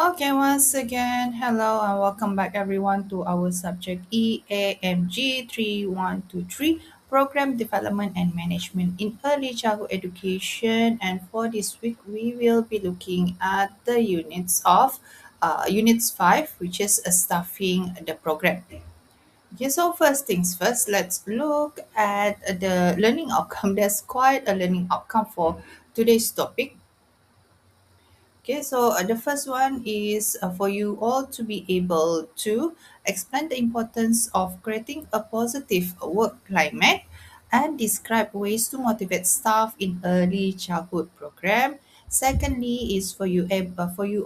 Okay, once again, hello and welcome back everyone to our subject EAMG 3123 Program Development and Management in Early Childhood Education. And for this week, we will be looking at the units 5, which is staffing the program. Okay, so first things first, let's look at the learning outcome. There's quite a learning outcome for today's topic. Okay, so the first one is for you all to be able to explain the importance of creating a positive work climate and describe ways to motivate staff in early childhood program. Secondly, is for you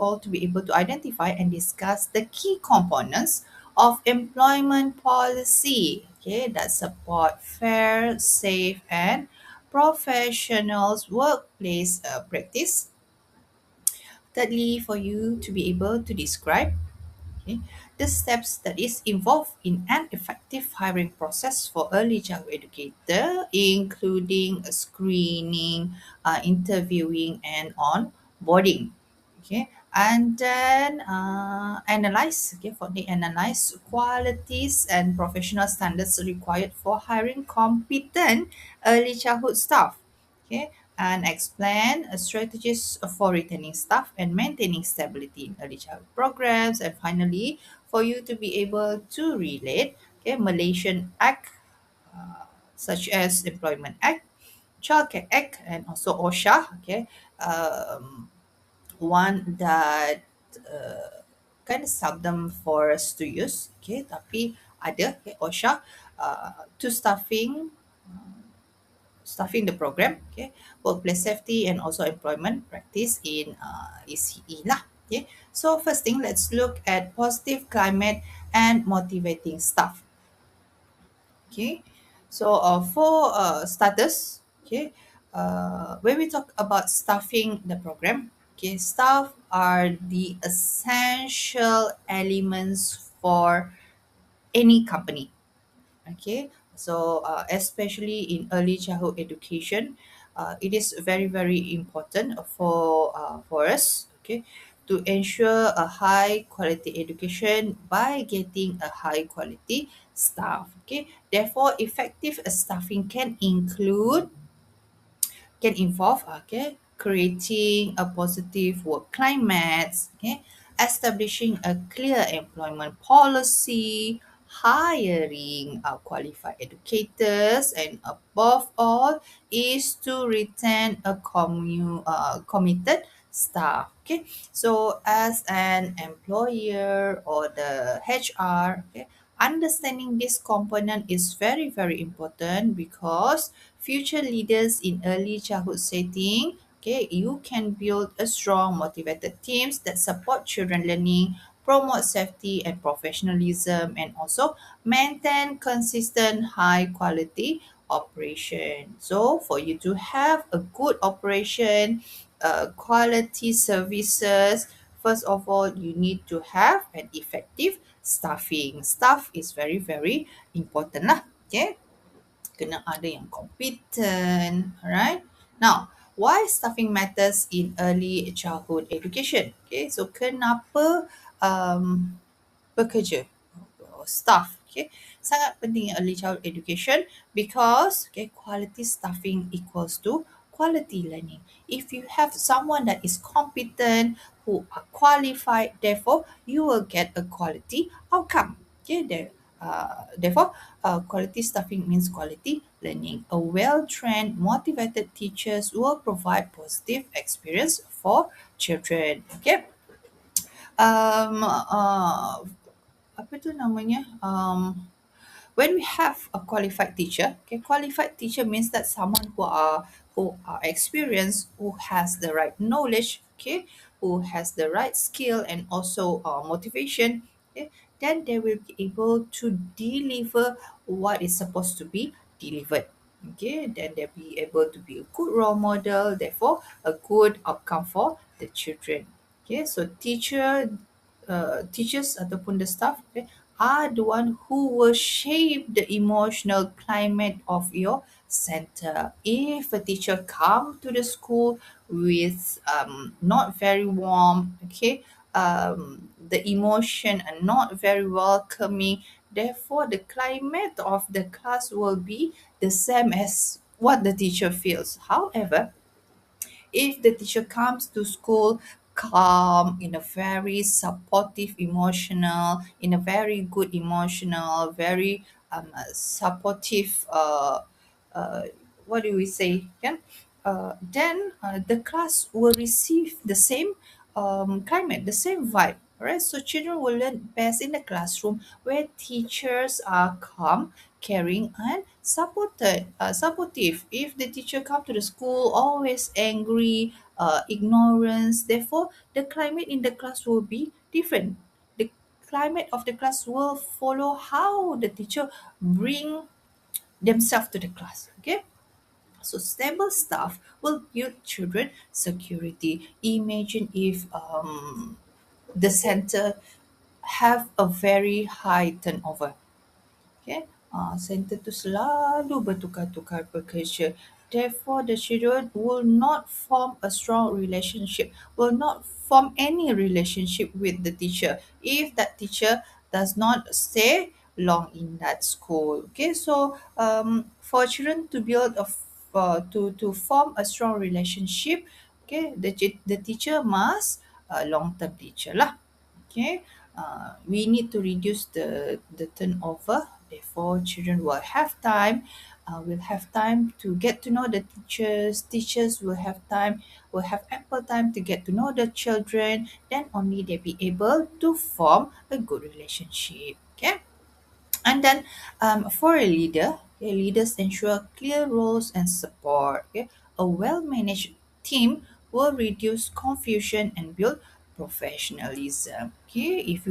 all to be able to identify and discuss the key components of employment policy. Okay, that support fair, safe, and professionals workplace practice. Thirdly, for you to be able to describe okay, the steps that is involved in an effective hiring process for early childhood educator, including screening, interviewing, and onboarding. Okay, and then analyze. Okay, for the analyze qualities and professional standards required for hiring competent early childhood staff. Okay, and explain strategies for retaining staff and maintaining stability in early childhood programs. And finally, for you to be able to relate okay, Malaysian Act such as Employment Act, Childcare Act, and also OSHA. Okay, um, one that kind of seldom for us to use. Okay, tapi ada okay, OSHA to staffing the program, okay, workplace safety and also employment practice in ECE lah. Okay, so first thing, let's look at positive climate and motivating staff. Okay, so for starters, okay, when we talk about staffing the program, okay, staff are the essential elements for any company. Okay, so especially in early childhood education, it is very important for us, okay, to ensure a high quality education by getting a high quality staff. Okay, therefore effective staffing can involve okay creating a positive work climate, okay, establishing a clear employment policy, hiring qualified educators, and above all is to retain a committed staff. Okay, so as an employer or the HR, okay, understanding this component is very important because future leaders in early childhood setting, okay, you can build a strong motivated teams that support children learning, promote safety and professionalism, and also maintain consistent high quality operation. So for you to have a good operation, quality services, first of all you need to have an effective staffing. Staff is very important lah. Okay, kena ada yang competent. Alright. Now, why staffing matters in early childhood education? Okay, so kenapa um, pekerja or staff okay sangat penting in early childhood education because okay quality staffing equals to quality learning. If you have someone that is competent, who are qualified, therefore you will get a quality outcome. Okay, therefore quality staffing means quality learning. A well-trained, motivated teachers will provide positive experience for children. Okay. Apa tu namanya? When we have a qualified teacher, okay, qualified teacher means that someone who are experienced, who has the right knowledge, okay, who has the right skill and also motivation, okay, then they will be able to deliver what is supposed to be delivered. Okay, then they'll be able to be a good role model, therefore a good outcome for the children. Okay, so teachers ataupun the staff okay, are the one who will shape the emotional climate of your center. If a teacher come to the school with not very warm, okay, the emotion are not very welcoming. Therefore, the climate of the class will be the same as what the teacher feels. However, if the teacher comes to school calm, in a very supportive emotional, in a very good emotional, very supportive uh, what do we say, yeah, then the class will receive the same climate, the same vibe. Alright, so children will learn best in the classroom where teachers are calm, caring, and supportive. If the teacher come to the school always angry, ignorance, therefore the climate in the class will be different. The climate of the class will follow how the teacher bring themselves to the class. Okay, so stable staff will build children security. Imagine if the center have a very high turnover. Okay, center tu selalu bertukar-tukar pekerja. Therefore, the children will not form a strong relationship, will not form any relationship with the teacher if that teacher does not stay long in that school. Okay, so for children to build to form a strong relationship, okay, the teacher must long term teacher lah. Okay, we need to reduce the turnover. Therefore, children will have time to get to know the teachers. Teachers will have ample time to get to know the children. Then only they be able to form a good relationship. Okay. And then for a leader, okay, leaders ensure clear roles and support. Okay? A well-managed team will reduce confusion and build professionalism. Okay, if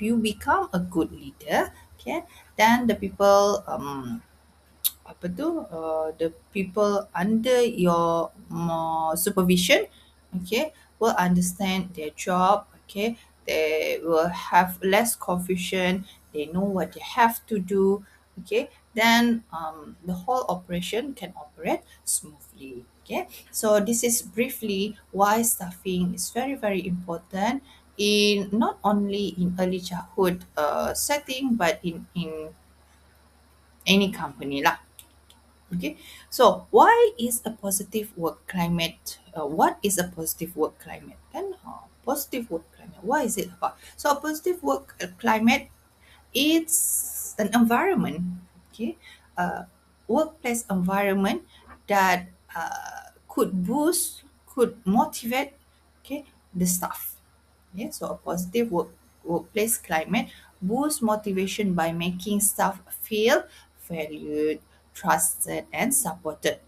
you become a good leader, okay, then the people the people under your supervision, okay, will understand their job. Okay, they will have less confusion, they know what they have to do. Okay, then the whole operation can operate smoothly. Okay, so this is briefly why staffing is very very important in not only in early childhood setting, but in any company lah. Okay, so why is a positive work climate? What is a positive work climate? And positive work climate, what is it about? So, a positive work climate, it's an environment, okay, workplace environment that could boost, could motivate, okay, the staff. Yeah, so a positive workplace climate boosts motivation by making staff feel valued, trusted, and supported.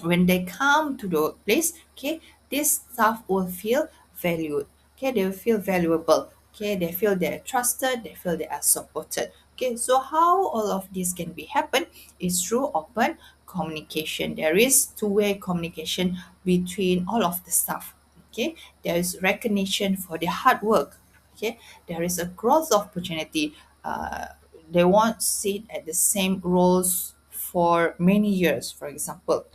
When they come to the workplace, okay, this staff will feel valued. Okay, they will feel valuable. Okay, they feel they're trusted, they feel they are supported. Okay, so how all of this can be happen is through open communication. There is two-way communication between all of the staff. Okay, there is recognition for their hard work. Okay, there is a growth opportunity. They won't sit at the same roles for many years. For example,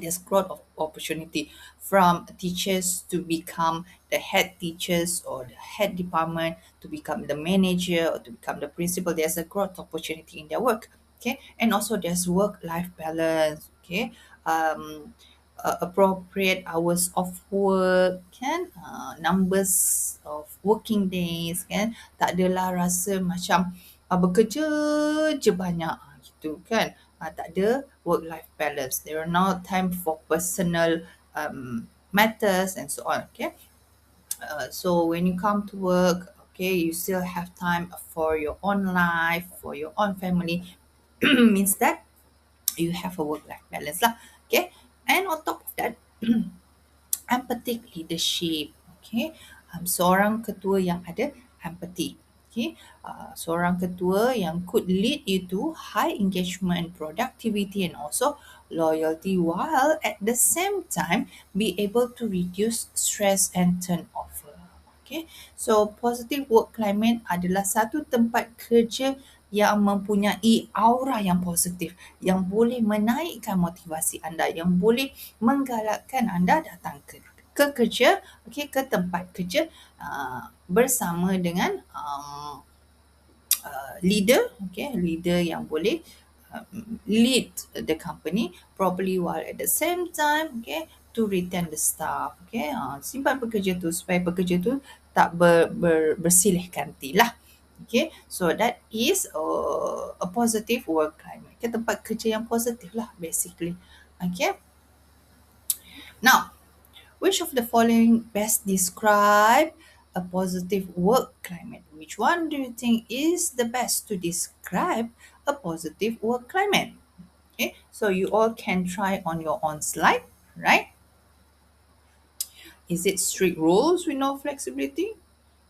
there's growth of opportunity from teachers to become the head teachers, or the head department to become the manager, or to become the principal. There's a growth opportunity in their work. Okay, and also there's work life balance. Okay, appropriate hours of work, kan, numbers of working days, kan, tak adalah rasa macam bekerja je banyak gitu kan. Tak ada work-life balance. There are no time for personal matters and so on. Okay, so when you come to work, okay, you still have time for your own life, for your own family. Means that you have a work-life balance lah. Okay, and on top of that, empathic leadership. Okay, seorang ketua yang ada empathy. Okay, seorang ketua yang could lead you to high engagement, productivity, and also loyalty, while at the same time be able to reduce stress and turnover. Okay, so positive work climate adalah satu tempat kerja yang mempunyai aura yang positif, yang boleh menaikkan motivasi anda, yang boleh menggalakkan anda datang ke ke kerja, okay, ke tempat kerja bersama dengan leader, okay, leader yang boleh lead the company properly while at the same time, okay, to retain the staff, okay. Simpan pekerja tu supaya pekerja tu tak bersilih ganti lah. Okay, so that is a positive work climate. Okay, tempat kerja yang positif lah basically. Okay, now which of the following best describe a positive work climate? Which one do you think is the best to describe a positive work climate? Okay, so you all can try on your own slide, right? Is it strict rules with no flexibility?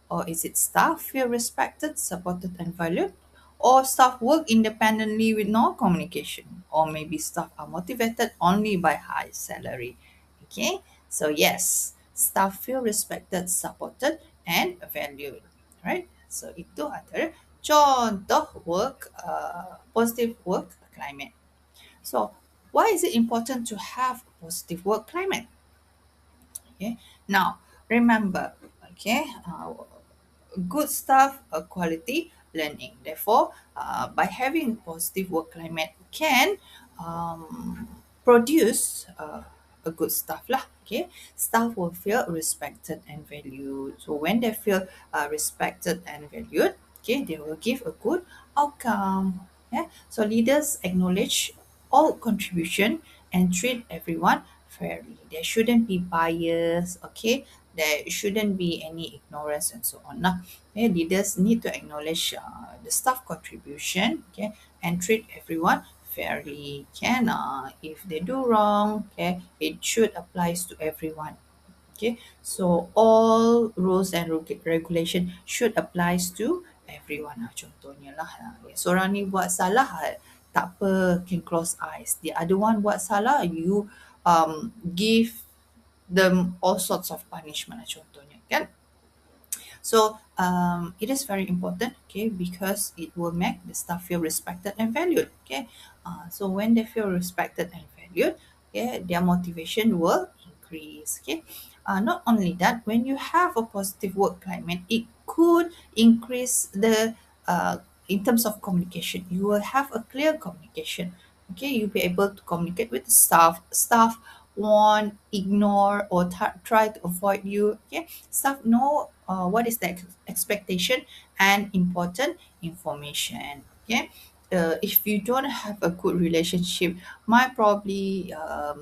Or is it staff feel respected, supported, and valued? Or staff work independently with no communication? Or maybe staff are motivated only by high salary? Okay, so yes, staff feel respected, supported, and valued. Right? So itu adalah contoh positive work climate. So why is it important to have a positive work climate? Okay, now remember, okay, good staff, quality learning. Therefore, by having positive work climate can produce a good staff lah. Okay, staff will feel respected and valued. So when they feel respected and valued, okay, they will give a good outcome. Yeah. So leaders acknowledge all contribution and treat everyone fairly. There shouldn't be bias. Okay, there shouldn't be any ignorance and so on. Now, okay, leaders need to acknowledge the staff contribution, okay, and treat everyone fairly. Can if they do wrong, okay, it should applies to everyone. Okay, so all rules and regulation should applies to everyone. Contohnya lah, seorang ni buat salah, tak apa, can close eyes. The other one buat salah, you give them all sorts of punishment contohnya, kan? So it is very important, okay, because it will make the staff feel respected and valued, okay. So when they feel respected and valued, okay, their motivation will increase, okay. Not only that, when you have a positive work climate, it could increase the in terms of communication. You will have a clear communication, okay. You'll be able to communicate with the staff won't ignore or try to avoid you, okay. Staff know what is the expectation and important information, okay. If you don't have a good relationship, might probably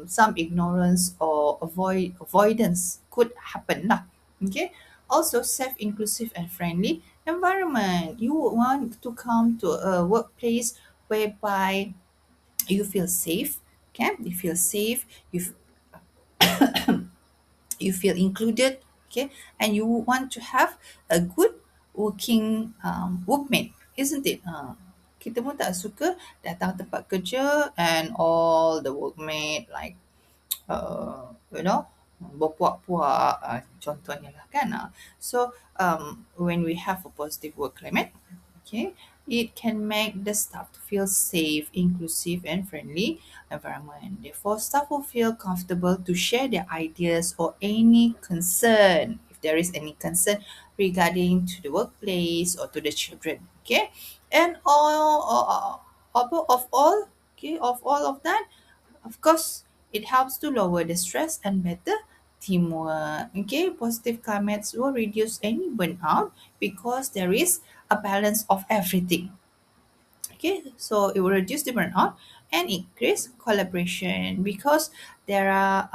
some ignorance or avoidance could happen lah, okay. Also, safe, inclusive, and friendly environment. You would want to come to a workplace whereby you feel safe, okay. You feel safe, you feel included, okay, and you want to have a good working workmate, isn't it? Kita pun tak suka datang tempat kerja and all the workmate like berpuak-puak, contohnya lah kan. So when we have a positive work climate, okay, it can make the staff to feel safe, inclusive, and friendly environment. Therefore, staff will feel comfortable to share their ideas or any concern, if there is any concern regarding to the workplace or to the children. Okay, and of all of that, of course, it helps to lower the stress and better teamwork. Okay, positive climates will reduce any burnout because there is a balance of everything. Okay, so it will reduce the burnout and increase collaboration because there are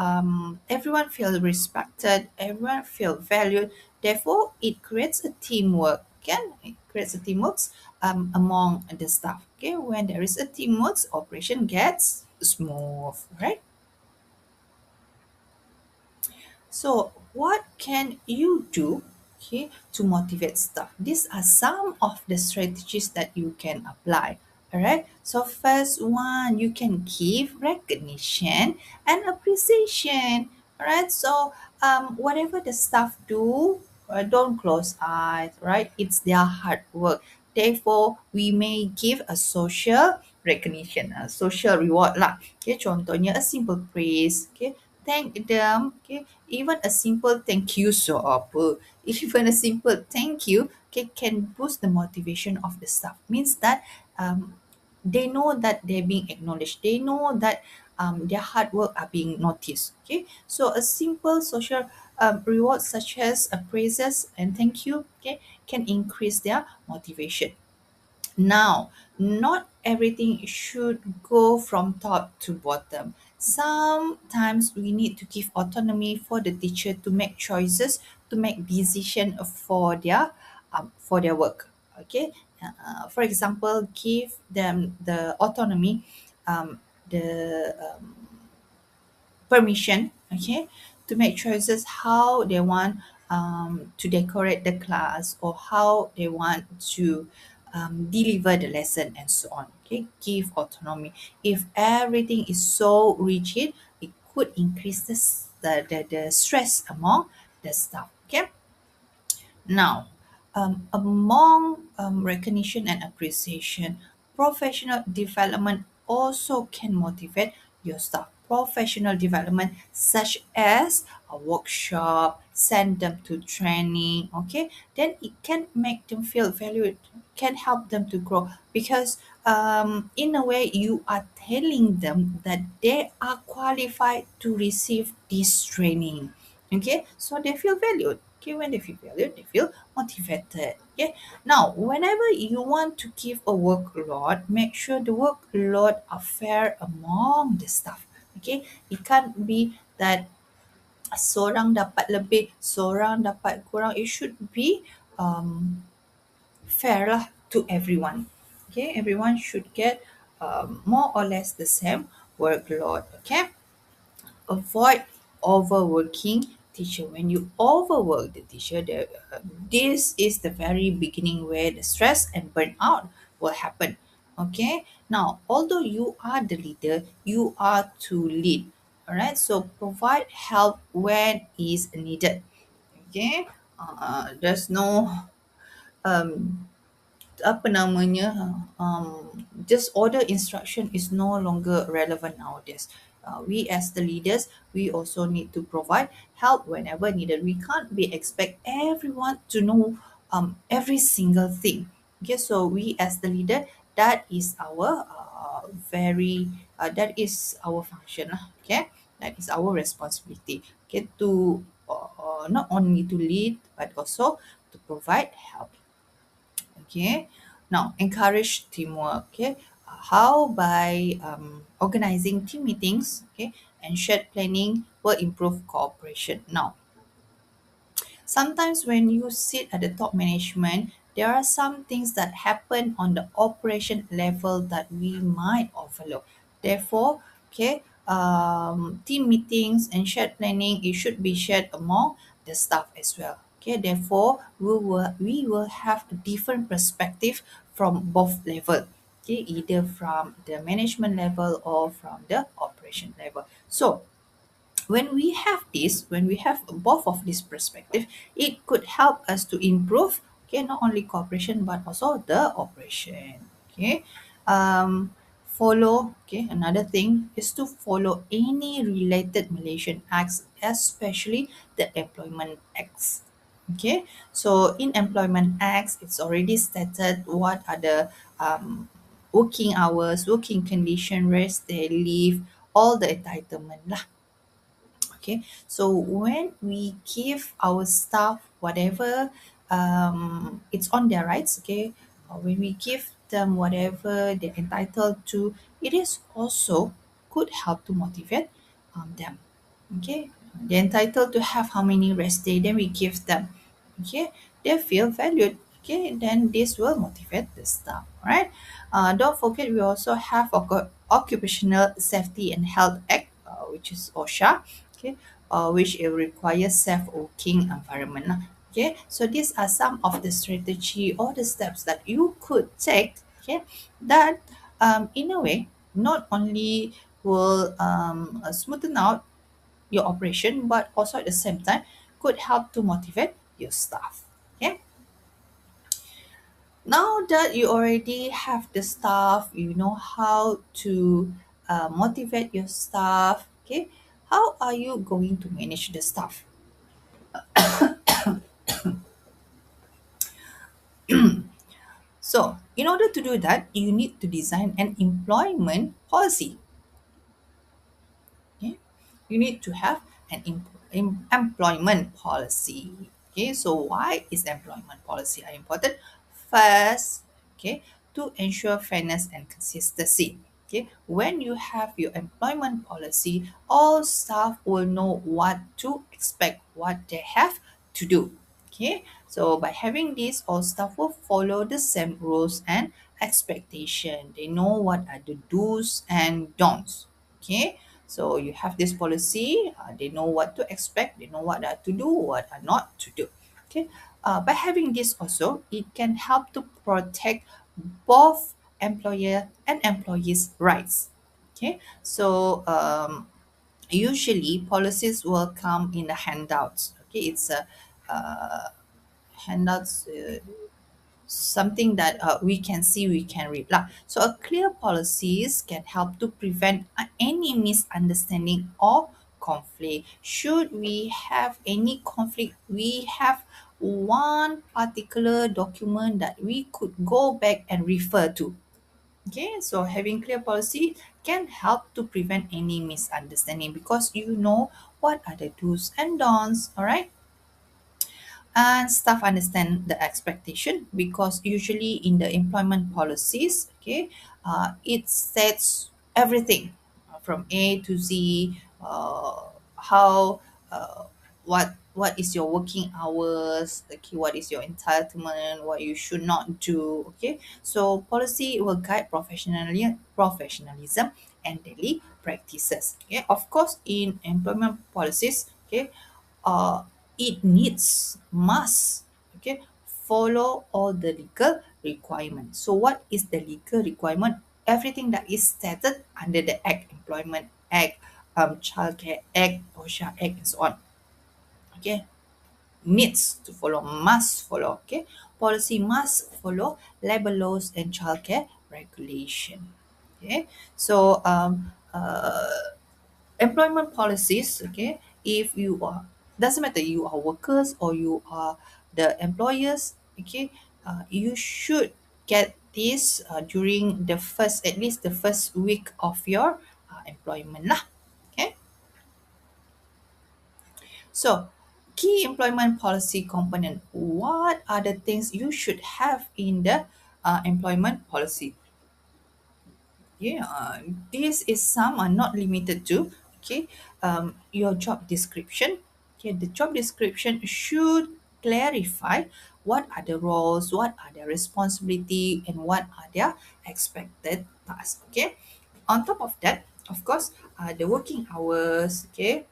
everyone feel respected, everyone feel valued. Therefore, it creates a teamwork. Can it creates a teamwork among the staff. Okay, when there is a teamwork, operation gets smooth, right? So, what can you do, okay, to motivate staff? These are some of the strategies that you can apply. All right. So, first one, you can give recognition and appreciation. All right. So, whatever the staff do, don't close eyes. Right. It's their hard work. Therefore, we may give a social recognition, a social reward lah. Okay. Contohnya, a simple praise. Okay. thank them, okay, even a simple thank you, so apa, even a simple thank you, okay, can boost the motivation of the staff. Means that they know that they're being acknowledged. They know that their hard work are being noticed. Okay, so a simple social reward such as praises and thank you, okay, can increase their motivation. Now, not everything should go from top to bottom. Sometimes we need to give autonomy for the teacher to make choices, to make decision for their work. Okay, for example, give them the autonomy, the permission, okay, to make choices how they want to decorate the class, or how they want to deliver the lesson and so on. Okay, give autonomy. If everything is so rigid, it could increase the stress among the staff. Okay, now, among recognition and appreciation, professional development also can motivate your staff. Professional development, such as a workshop, send them to training, okay, then it can make them feel valued, can help them to grow, because in a way you are telling them that they are qualified to receive this training. Okay, so they feel valued. Okay, when they feel valued, they feel motivated. Okay, now whenever you want to give a workload, make sure the workload are fair among the staff. Okay, it can't be that seorang dapat lebih, seorang dapat kurang. It should be fair lah to everyone. Okay, everyone should get more or less the same workload. Okay, avoid overworking teacher. When you overwork the teacher, this is the very beginning where the stress and burnout will happen. Okay, now although you are the leader, you are to lead. All right, so provide help when is needed. Okay, there's no um apa namanya, just order instruction is no longer relevant nowadays. We as the leaders, we also need to provide help whenever needed. We can't be expect everyone to know every single thing. Okay, so we as the leader, that is our very that is our function lah. Okay, that is our responsibility. Okay, to not only to lead but also to provide help. Okay, now encourage teamwork. Okay, how by organizing team meetings, okay, and shared planning will improve cooperation. Now, sometimes when you sit at the top management, there are some things that happen on the operation level that we might overlook. Therefore, okay, team meetings and shared planning, it should be shared among the staff as well. Okay, therefore we will have a different perspective from both level. Okay, either from the management level or from the operation level. So when we have this, when we have both of this perspective, it could help us to improve, okay, not only cooperation but also the operation. Okay, follow, okay, another thing is to follow any related Malaysian acts, especially the employment acts. Okay, so in employment acts, it's already stated what are the working hours, working condition, rest day, leave, all the entitlement lah. Okay, so when we give our staff whatever, it's on their rights. Okay, when we give them whatever they're entitled to, it is also could help to motivate them. Okay, they're entitled to have how many rest day, then we give them. Okay, they feel valued. Okay, then this will motivate the staff. Right. Don't forget, we also have occupational safety and health act, which is OSHA. Okay, which it requires safe working environment lah. Okay, so these are some of the strategy or the steps that you could take. Okay, that in a way not only will smoothen out your operation, but also at the same time could help to motivate your staff. Okay, now that you already have the staff, you know how to motivate your staff. Okay, how are you going to manage the staff? So, in order to do that, you need to design an employment policy. Okay, you need to have an employment policy. Okay, so why is employment policy are important? First, okay, to ensure fairness and consistency. Okay, when you have your employment policy, all staff will know what to expect, what they have to do. Okay, so by having this, all staff will follow the same rules and expectation. They know what are the do's and don'ts. Okay, so you have this policy, they know what to expect, they know what are to do, what are not to do. Okay, by having this also, it can help to protect both employer and employees' rights. Okay, so usually policies will come in the handouts. Okay, it's a handouts. Something that we can see, we can read lah. So a clear policies can help to prevent any misunderstanding or conflict. Should we have any conflict, we have one particular document that we could go back and refer to. Okay, so having clear policy can help to prevent any misunderstanding because you know what are the do's and don'ts. All right, and staff understand the expectation because usually in the employment policies, okay, it sets everything from A to Z, how what is your working hours, okay, what is your entitlement, what you should not do. Okay, so policy will guide professionalism and daily practices. Okay, of course in employment policies, okay, uh, it needs must, okay, follow all the legal requirements. So what is the legal requirement? Everything that is stated under the act, employment act, childcare act, OSHA act, and so on. Okay, needs to follow, must follow. Okay, policy must follow labor laws and childcare regulation. Okay, so employment policies, okay, if you are, doesn't matter you are workers or you are the employers, okay, you should get this during the first, at least the first week of your employment lah. Okay, so key employment policy component, what are the things you should have in the employment policy? Yeah, this is some are not limited to, okay, your job description. Okay, the job description should clarify what are the roles, what are their responsibility, and what are their expected tasks. Okay, on top of that, of course, the working hours. Okay,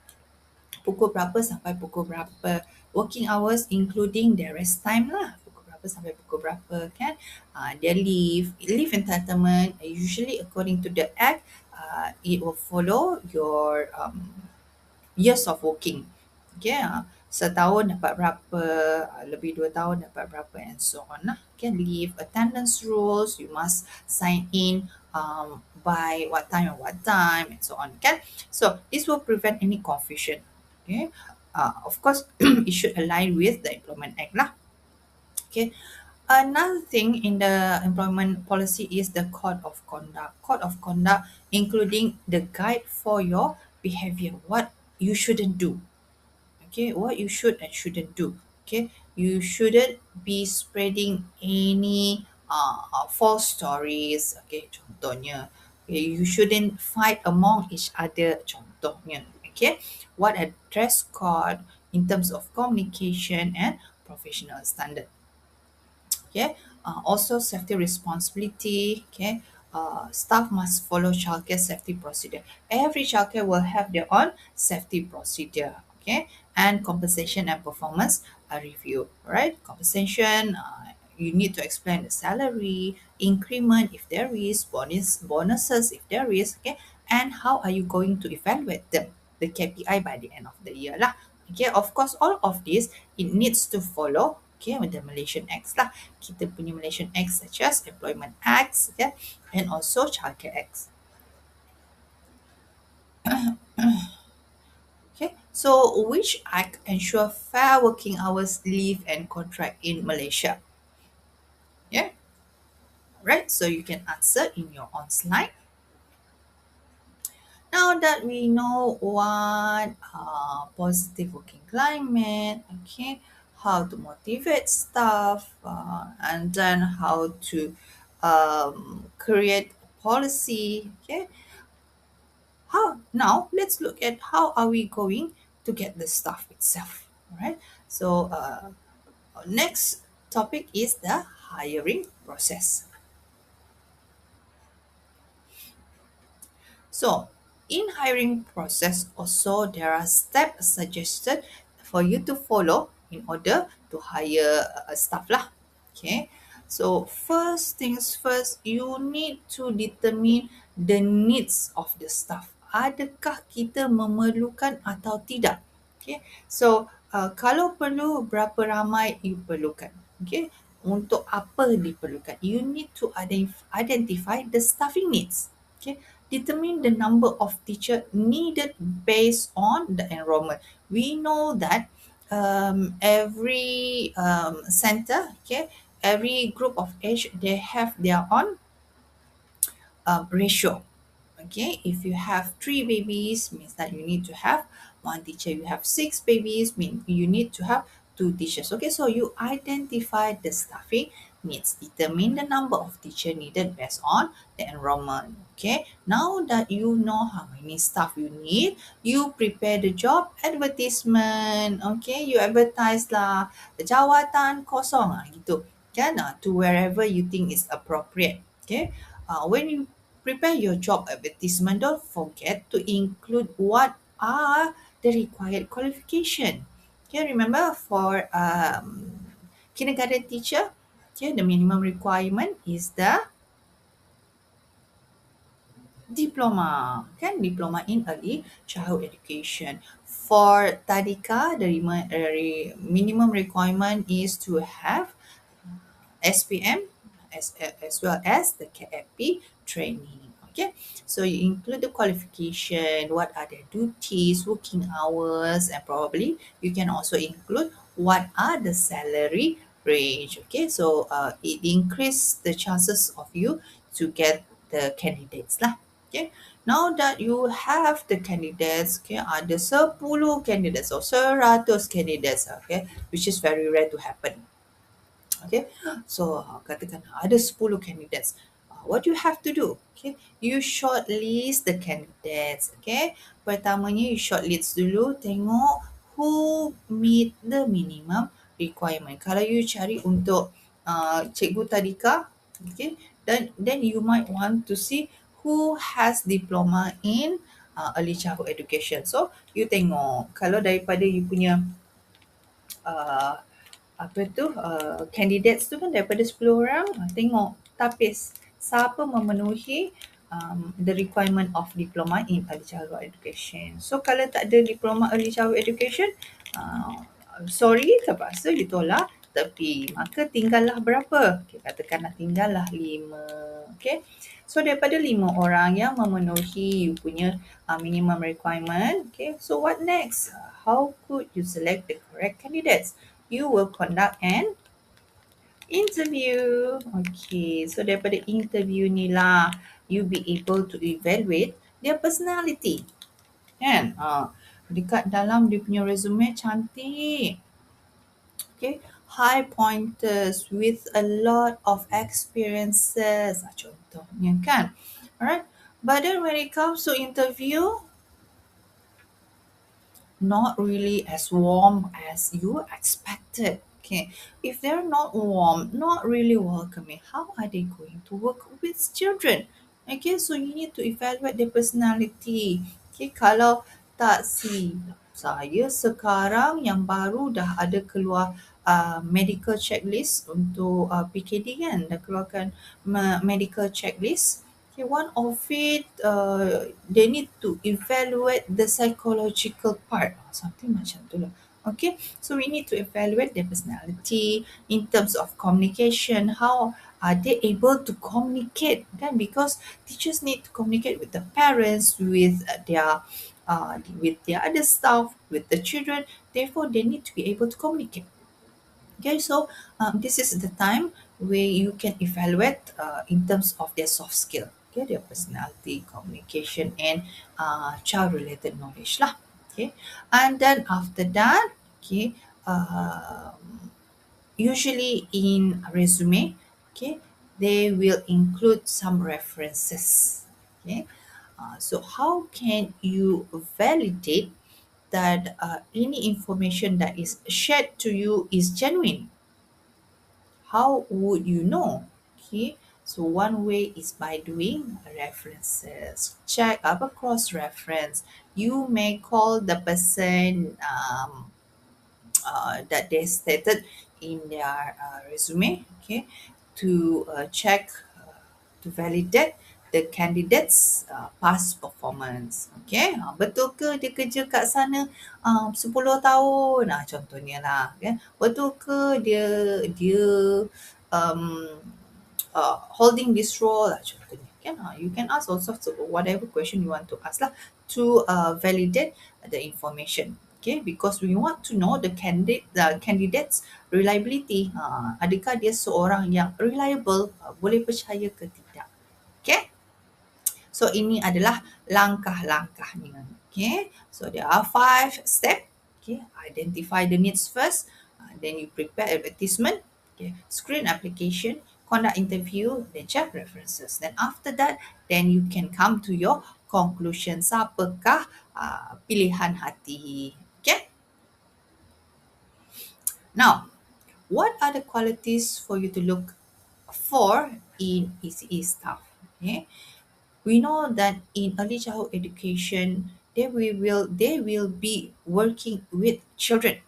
pukul berapa sampai pukul berapa, working hours including their rest time lah, pukul berapa sampai pukul berapa kan, their leave entitlement, usually according to the act, it will follow your years of working. Okay, setahun dapat berapa, lebih 2 tahun dapat berapa, and so on lah. Okay, leave attendance rules, you must sign in by what time and what time, and so on. Okay, so this will prevent any confusion. Okay, of course it should align with the employment act lah. Okay, another thing in the employment policy is the code of conduct. Code of conduct including the guide for your behavior, what you shouldn't do. Okay, what you should and shouldn't do. Okay, you shouldn't be spreading any false stories. Okay, contohnya, okay, you shouldn't fight among each other, contohnya. Okay, what a dress code in terms of communication and professional standard. Okay, also safety responsibility. Okay, staff must follow childcare safety procedure. Every childcare will have their own safety procedure. Okay, and compensation and performance review. Right, compensation. You need to explain the salary, increment if there is, bonuses if there is. Okay, and how are you going to evaluate them, the KPI by the end of the year lah. Okay, of course, all of this it needs to follow, okay, with the Malaysian Acts lah. Kita punya Malaysian Acts such as Employment Acts, okay, and also Childcare Acts. So, which act ensure fair working hours, leave, and contract in Malaysia? Yeah, right. So you can answer in your own slide. Now that we know what positive working climate, okay, how to motivate staff, and then how to create policy, okay. How now? Let's look at how are we going to get the staff itself. All right. So next topic is the hiring process. So, in hiring process also there are steps suggested for you to follow in order to hire a staff lah. Okay. So, first things first, you need to determine the needs of the staff. Adakah kita memerlukan atau tidak? Okay. So, kalau perlu, berapa ramai you perlukan? Okay. Untuk apa diperlukan? You need to identify the staffing needs. Okay. Determine the number of teacher needed based on the enrollment. We know that every center, okay, every group of age, they have their own ratio. Okay, if you have three babies, means that you need to have one teacher. You have six babies, mean you need to have two teachers. Okay, so you identify the staffing needs, determine the number of teacher needed based on the enrollment. Okay, now that you know how many staff you need, you prepare the job advertisement. Okay, you advertise lah jawatan kosong gitu kan, to wherever you think is appropriate. Okay, when you prepare your job advertisement, don't forget to include what are the required qualification. Okay, remember for kindergarten teacher, okay, the minimum requirement is the diploma, kan? Diploma in early childhood education. For tadika, the minimum requirement is to have SPM as well as the KFP training. Okay, so you include the qualification, what are their duties, working hours, and probably you can also include what are the salary range. Okay, so it increase the chances of you to get the candidates lah. Okay, now that you have the candidates, okay, ada 10 candidates or 100 candidates, okay, which is very rare to happen. Okay, so katakan ada 10 candidates. What you have to do? Okay, you shortlist the candidates. Okay, pertamanya you shortlist dulu, tengok who meet the minimum requirement. Kalau you cari untuk cikgu tadika, okay, then you might want to see who has diploma in early childhood education. So you tengok kalau daripada you punya uh, apa tu candidates tu kan daripada 10 orang, tengok tapis siapa memenuhi the requirement of diploma in early childhood education. So kalau tak ada diploma early childhood education, sorry terpaksa ditolak, tapi maka tinggallah berapa? Okay, katakanlah tinggallah 5. Okay, so daripada 5 orang yang memenuhi you punya minimum requirement, okay, so what next? How could you select the correct candidates? You will conduct an interview. Okay, so daripada interview ni lah, you be able to evaluate their personality. Kan? Dekat dalam dia punya resume cantik. Okay, high pointers with a lot of experiences. Contohnya kan? Alright, but then when it comes to interview, not really as warm as you expected. Okay, if they're not warm, not really welcoming, how are they going to work with children? Okay, so you need to evaluate their personality. Okay, kalau tak saya sekarang yang baru dah ada keluar medical checklist untuk PKD kan, dah keluarkan medical checklist. Okay, one of it, they need to evaluate the psychological part, something macam tu lah. Okay, so we need to evaluate their personality in terms of communication. How are they able to communicate? Kan, because teachers need to communicate with the parents, with their with the other staff, with the children. Therefore, they need to be able to communicate. Okay, so this is the time where you can evaluate in terms of their soft skill, okay, their personality, communication, and child-related knowledge lah. Okay, and then after that, okay, usually in resume, okay, they will include some references. Okay, so how can you validate that any information that is shared to you is genuine? How would you know? Okay, so one way is by doing references. Check up cross reference. You may call the person that they stated in their resume, okay, to check, to validate the candidates past performance. Okay, betul ke dia kerja kat sana 10 tahun, contohnya lah, okay? Betul ke dia um, holding this role, contohnya kan. You can ask all sorts of whatever question you want to ask lah, to validate the information. Okay, because we want to know the candidates reliability. Adakah dia seorang yang reliable, boleh percaya ke tidak? Okay, so ini adalah langkah-langkahnya. Okay, so there are 5 steps. Okay, identify the needs first, then you prepare advertisement, okay, screen application, conduct interview, then check references. Then after that, then you can come to your conclusion. Siapakah pilihan hati? Okay. Now, what are the qualities for you to look for in ECE staff? Okay. We know that in early childhood education, they will be working with children.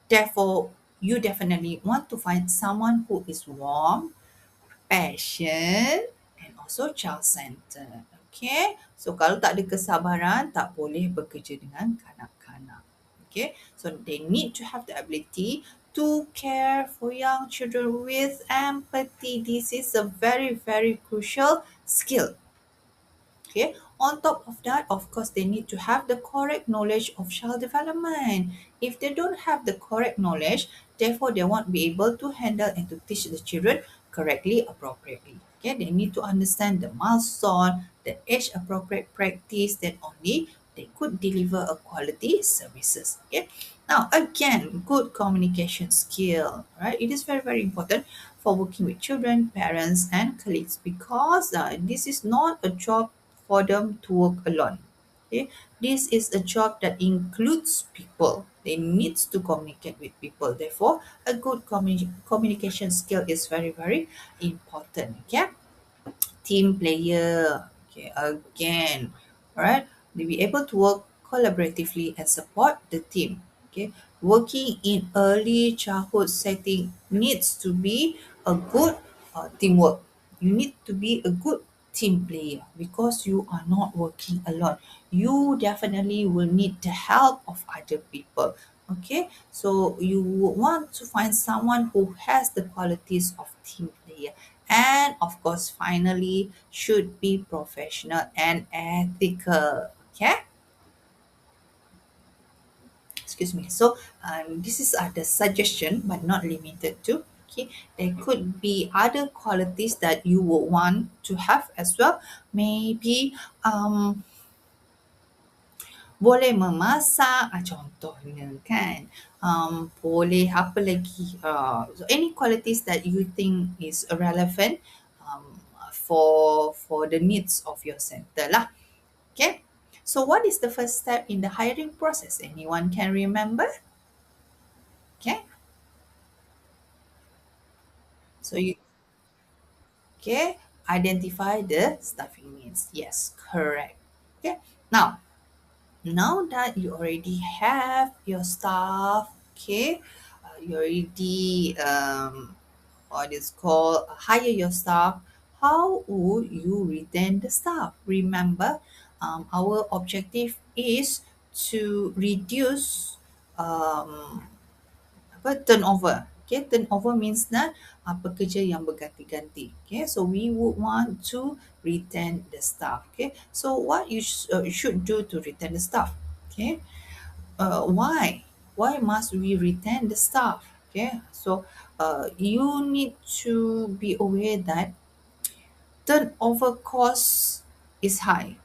Therefore, you definitely want to find someone who is warm, passion, and also child-centered. Okay, so kalau tak ada kesabaran, tak boleh bekerja dengan kanak-kanak. Okay, so they need to have the ability to care for young children with empathy. This is a very, very crucial skill. Okay, on top of that, of course, they need to have the correct knowledge of child development. If they don't have the correct knowledge, therefore they won't be able to handle and to teach the children correctly, appropriately. Okay, they need to understand the milestone, the age appropriate practice, then only they could deliver a quality services. Okay, now again, good communication skill, right? It is very, very important for working with children, parents, and colleagues, because this is not a job for them to work alone. Okay, this is a job that includes people. They needs to communicate with people. Therefore, a good communication skill is very, very important. Okay, team player. Okay, again, all right, they be able to work collaboratively and support the team. Okay, working in early childhood setting needs to be a good teamwork. You need to be a good team player, because you are not working alone. You definitely will need the help of other people. Okay, so you want to find someone who has the qualities of team player, and of course finally should be professional and ethical. Okay, excuse me. So this is the suggestion, but not limited to. Okay, there could be other qualities that you would want to have as well. Maybe boleh memasak, contohnya kan. Boleh apa lagi, so any qualities that you think is relevant for the needs of your center lah. Okay, so what is the first step in the hiring process? Anyone can remember? Okay, so you, okay, identify the staffing needs. Yes, correct. Okay, now that you already have your staff, okay, you already what is called hire your staff, how would you retain the staff? Remember, our objective is to reduce turnover. Okay, turnover means that pekerja yang berganti-ganti. Okay, so we would want to retain the staff. Okay, so what you should do to retain the staff? Okay, why? Why must we retain the staff? Okay, so you need to be aware that turnover cost is high.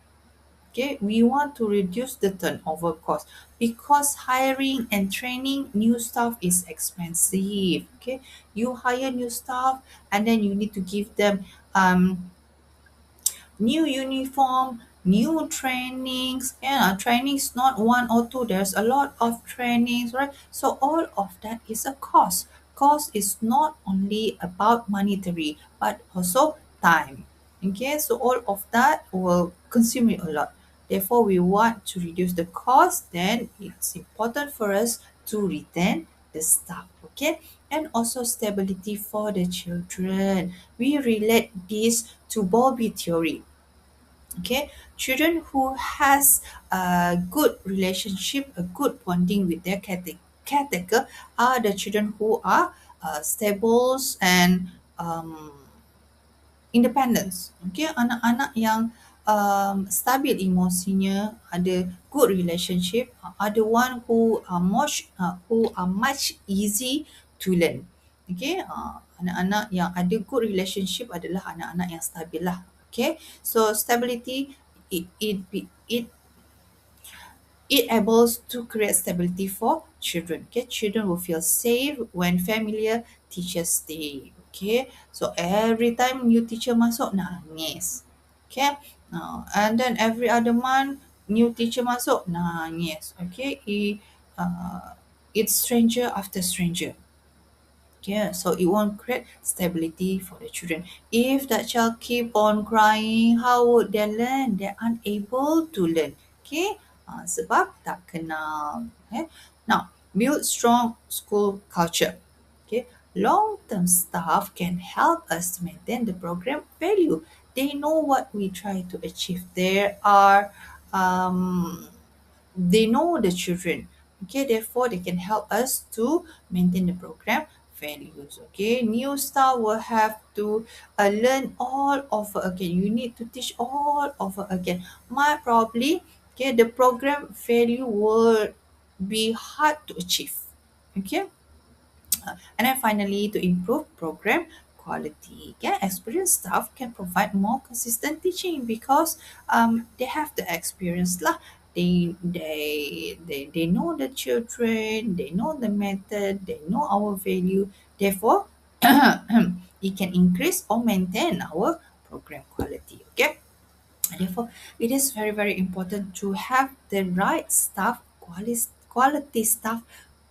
Okay, we want to reduce the turnover cost because hiring and training new staff is expensive. Okay, you hire new staff and then you need to give them new uniform, new trainings. Yeah, trainings not one or two. There's a lot of trainings, right? So all of that is a cost. Cost is not only about monetary, but also time. Okay, so all of that will consume you a lot. Therefore, we want to reduce the cost. Then it's important for us to retain the staff. Okay, and also stability for the children. We relate this to Bowlby theory. Okay, children who has a good relationship, a good bonding with their caretaker are the children who are stable and independence. Okay, anak-anak yang stabil emosinya, ada good relationship, are the one who are much easy to learn. Okay, anak-anak yang ada good relationship adalah anak-anak yang stabil lah. Okay, so stability it enables to create stability for children. Okay, children will feel safe when familiar teachers stay. Okay, so every time new teacher masuk, nangis. Okay, and then every other month new teacher masuk, nangis. Okay, it's stranger after stranger. Yeah, so it won't create stability for the children. If that child keep on crying, how would they learn? They're unable to learn. Okay, sebab tak kenal. Okay, now build strong school culture. Okay, long-term staff can help us maintain the program value. They know what we try to achieve. They know the children. Okay, therefore they can help us to maintain the program values. Okay, new staff will have to learn all over again. You need to teach all over again. Might probably, okay, the program value will be hard to achieve. Okay, and then finally, to improve program quality, yeah, experienced staff can provide more consistent teaching because they have the experience lah. They know the children, they know the method, they know our value. Therefore, it can increase or maintain our program quality. Okay. Therefore, it is very, very important to have the right staff, quality staff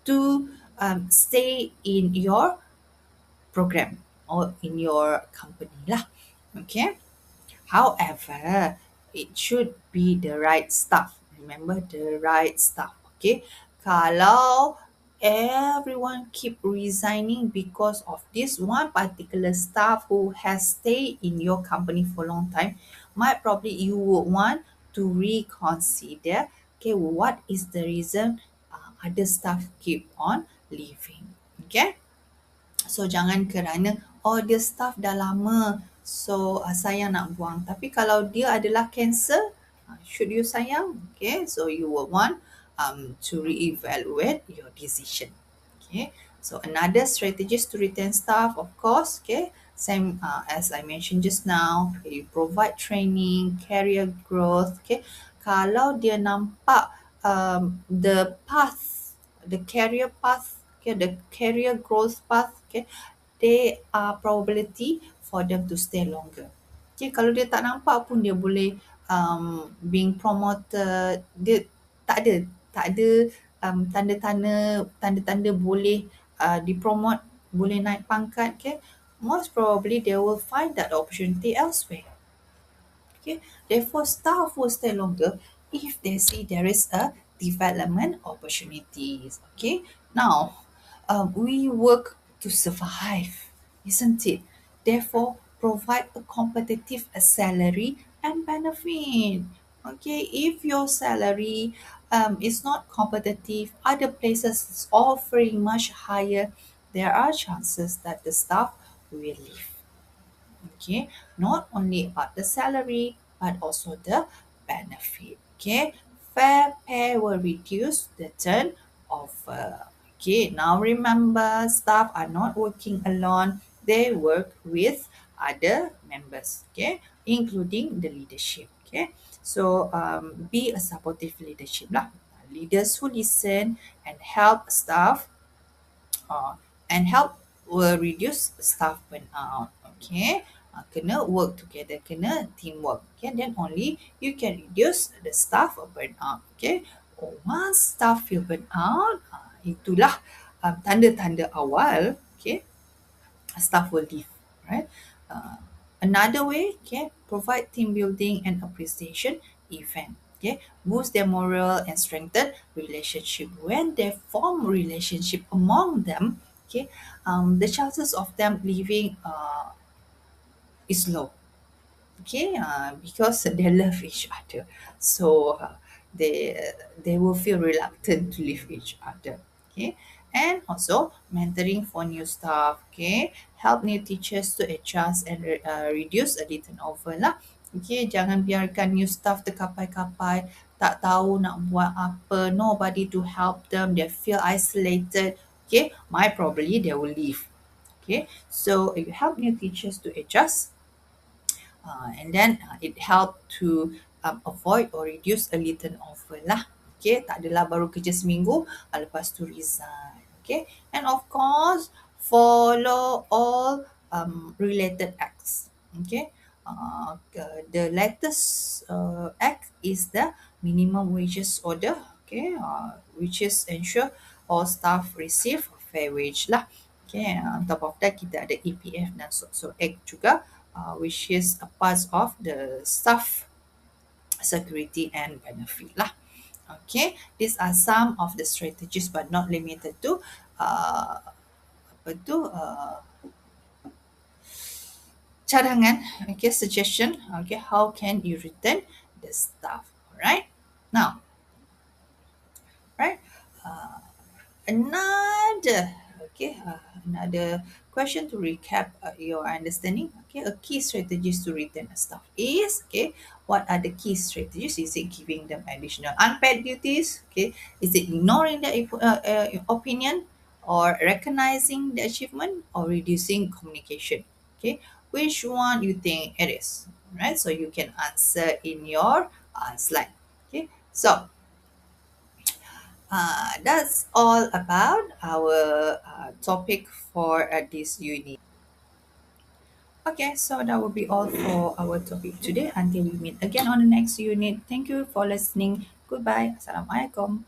to stay in your program or in your company lah. Okay. However, it should be the right staff. Remember the right staff. Okay. Kalau everyone keep resigning because of this one particular staff who has stayed in your company for a long time, might probably you would want to reconsider. Okay, what is the reason other staff keep on leaving? Okay. So jangan kerana dia staff dah lama, so saya nak buang. Tapi kalau dia adalah cancer, should you sayang? Okay, so you will want to reevaluate your decision. Okay, so another strategies to retain staff, of course, okay, same as I mentioned just now, okay, you provide training, career growth. Okay, kalau dia nampak the path, the career path, okay, the career growth path, okay, there are probability for them to stay longer. Okay, kalau dia tak nampak pun dia boleh being promoted, dia tak ada tanda-tanda boleh dipromote, boleh naik pangkat. Okay, most probably they will find that opportunity elsewhere. Okay, therefore staff will stay longer if they see there is a development opportunities. Okay, now we work to survive, isn't it? Therefore, provide a competitive salary and benefit. Okay, if your salary is not competitive, other places is offering much higher, there are chances that the staff will leave. Okay, not only about the salary but also the benefit. Okay, fair pay will reduce the turnover. Okay, now remember, staff are not working alone, they work with other members, okay, including the leadership. Okay, so be a supportive leadership lah. Leaders who listen and help staff uh, and help will reduce staff burnout. Okay, kena work together, kena teamwork. Okay, then only you can reduce the staff burnout. Okay, once staff feel burnout, itulah tanda-tanda awal. Okay, staff will leave, right? Uh, Another way, okay, provide team building and appreciation event. Okay, boost their morale and strengthen relationship. When they form relationship among them, okay, the chances of them leaving is low. Okay, because they love each other, so they will feel reluctant to leave each other. Okay, and also mentoring for new staff. Okay, help new teachers to adjust and reduce a little turnover lah. Okay, jangan biarkan new staff terkapai-kapai, tak tahu nak buat apa, nobody to help them, they feel isolated. Okay, my probably they will leave. Okay, so if you help new teachers to adjust, and then it help to avoid or reduce early turnover lah. Okay, tak adalah baru kerja seminggu, lepas tu resign. Okay, and of course, follow all related acts. Okay, the latest act is the minimum wages order. Okay, which is ensure all staff receive fair wage lah. Okay, on top of that kita ada EPF dan SOCSO Act juga, which is a part of the staff security and benefit lah. Okay, these are some of the strategies but not limited to apa tu cadangan. Okay, suggestion. Okay, how can you return the staff? Alright, now, right, another another question to recap your understanding. Okay, a key strategies to retain a staff is, okay, what are the key strategies? Is it giving them additional unpaid duties? Okay, is it ignoring the opinion, or recognizing the achievement, or reducing communication? Okay, which one you think it is? Right, so you can answer in your slide. Okay, so that's all about our topic for this unit. Okay, so that will be all for our topic today. Until we meet again on the next unit. Thank you for listening. Goodbye. Assalamualaikum.